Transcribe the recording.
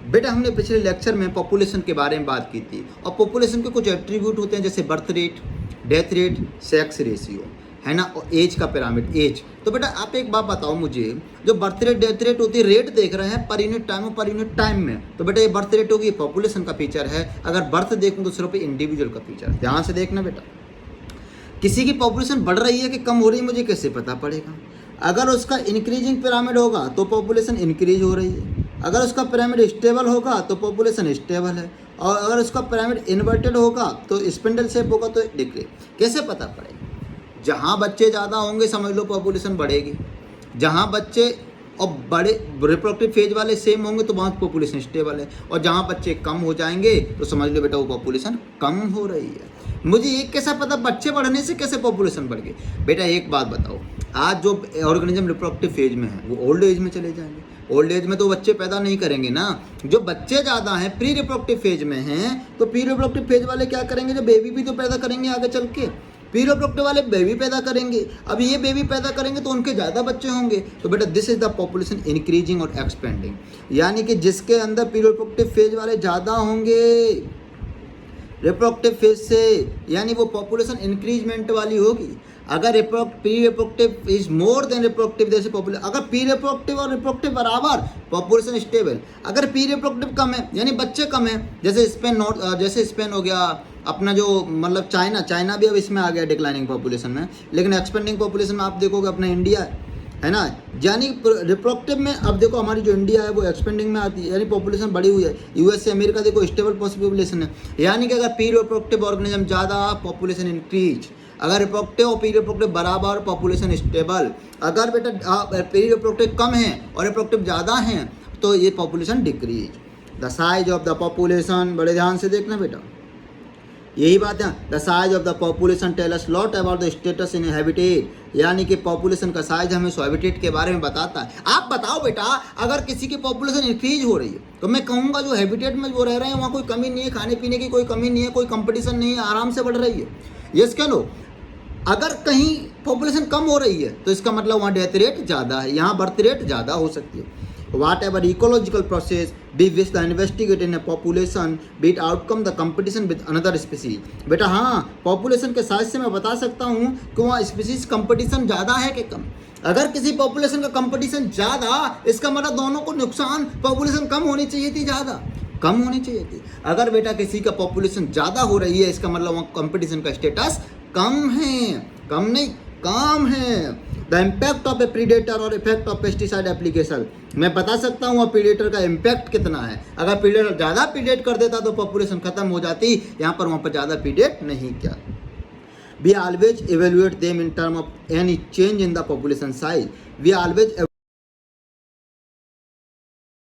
बेटा हमने पिछले लेक्चर में पॉपुलेशन के बारे में बात की थी और पॉपुलेशन के कुछ एट्रीब्यूट होते हैं जैसे birth rate, death rate, sex ratio, है ना, और एज का पिरामिड एज। तो बेटा आप एक बात बताओ मुझे, जो बर्थ रेट डेथ रेट होती है, रेट देख रहे हैं पर यूनिट टाइम और पर यूनिट टाइम में, तो बेटा ये बर्थ रेट होगी, पॉपुलेशन का फीचर है। अगर बर्थ देखूँ तो सिर्फ इंडिविजुअल का फीचर है। ध्यान से देखना बेटा, किसी की पॉपुलेशन बढ़ रही है कि कम हो रही है मुझे कैसे पता पड़ेगा? अगर उसका इंक्रीजिंग पिरामिड होगा तो पॉपुलेशन इंक्रीज हो रही है, अगर उसका पिरामिड स्टेबल होगा तो पॉपुलेशन स्टेबल है, और अगर उसका पिरामिड इन्वर्टेड होगा तो स्पिंडल शेप होगा तो डिक्रीज। कैसे पता पड़ेगा? जहाँ बच्चे ज़्यादा होंगे समझ लो पॉपुलेशन बढ़ेगी, जहाँ बच्चे और बड़े रिप्रोडक्टिव फेज वाले सेम होंगे तो वहाँ पॉपुलेशन स्टेबल है, और जहाँ बच्चे कम हो जाएंगे तो समझ लो बेटा वो पॉपुलेशन कम हो रही है। मुझे एक कैसा पता बच्चे बढ़ने से कैसे पॉपुलेशन बढ़ गई? बेटा एक बात बताओ, आज जो ऑर्गेनिज्म रिप्रोडक्टिव फेज में है वो ओल्ड एज में चले जाएंगे। ओल्ड एज में तो बच्चे पैदा नहीं करेंगे ना। जो बच्चे ज़्यादा हैं प्री रिप्रोडक्टिव फेज में हैं तो प्री रिप्रोडक्टिव फेज वाले क्या करेंगे? जो बेबी भी तो पैदा करेंगे आगे चल के, प्री रिप्रोडक्टिव वाले बेबी पैदा करेंगे। अब ये बेबी पैदा करेंगे तो उनके ज़्यादा बच्चे होंगे। तो बेटा this is the population increasing और एक्सपेंडिंग, यानी कि जिसके अंदर प्री रिप्रोडक्टिव फेज वाले ज़्यादा होंगे रिप्रोडक्टिव फेज से, यानी वो पॉपुलेशन इंक्रीजमेंट वाली होगी। अगर pre reproductive is more than reproductive, जैसे पॉपुलेशन, अगर प्री रिप्रोडक्टिव और रिप्रोडक्टिव बराबर पॉपुलेशन स्टेबल। अगर प्री रिप्रोडक्टिव कम है यानी बच्चे कम है, जैसे स्पेन हो गया अपना, जो मतलब चाइना भी अब इसमें आ गया डिक्लाइनिंग पॉपुलेशन में, लेकिन एक्सपेंडिंग पॉपुलेशन में आप देखोगे अपना इंडिया है ना। यानी रिप्रोडक्टिव में अब देखो हमारी जो इंडिया है वो एक्सपेंडिंग में आती है, यानी पॉपुलेशन बढ़ी हुई है। यूएस से अमेरिका देखो स्टेबल पॉपुलेशन है, यानी कि अगर प्री रिप्रोडक्टिव ऑर्गेनिज्म ज़्यादा पॉपुलेशन इंक्रीज, अगर रिप्रोडक्टिव और प्री रिप्रोडक्टिव बराबर पॉपुलेशन स्टेबल। अगर बेटा प्री रिप्रोडक्टिव कम है और रिप्रोडक्टिव ज़्यादा हैं तो ये population decrease. The size of the population, बड़े ध्यान से देखना बेटा, यही बात है। The size of the population tell us lot about the status in habitat, यानी कि पॉपुलेशन का साइज हमें हैबिटेट के बारे में बताता है। आप बताओ बेटा, अगर किसी की पॉपुलेशन इंक्रीज हो रही है तो मैं कहूँगा जो हैबिटेट में वो रह रहे हैं वहाँ कोई कमी नहीं है, खाने पीने की कोई कमी नहीं है, कोई कंपटीशन नहीं है, आराम से बढ़ रही है। यस क्या नो? अगर कहीं पॉपुलेशन कम हो रही है तो इसका मतलब वहाँ डेथ रेट ज़्यादा है, यहाँ बर्थ रेट ज़्यादा हो सकती है। Whatever ecological process be which the investigate in a population, be it outcome the competition with another species। बेटा हाँ, पॉपुलेशन के साइज से मैं बता सकता हूँ कि वहाँ स्पीसीज कंपटीशन ज़्यादा है कि कम। अगर किसी पॉपुलेशन का कंपटीशन ज़्यादा, इसका मतलब दोनों को नुकसान, पॉपुलेशन कम होनी चाहिए थी, ज़्यादा कम होनी चाहिए थी। अगर बेटा किसी का पॉपुलेशन ज़्यादा हो रही है इसका मतलब वहाँ कंपटीशन का स्टेटस कम है, कम नहीं कम है। The impact of A predator और इफेक्ट ऑफ पेस्टिसाइड एप्लीकेशन, मैं बता सकता हूँ प्रीडेटर का इम्पैक्ट कितना है। अगर प्रीडेटर ज़्यादा प्रीडेट कर देता तो पॉपुलेशन खत्म हो जाती, यहाँ पर ज़्यादा प्रीडेट नहीं किया। We always evaluate them in term of any change in the population size. We always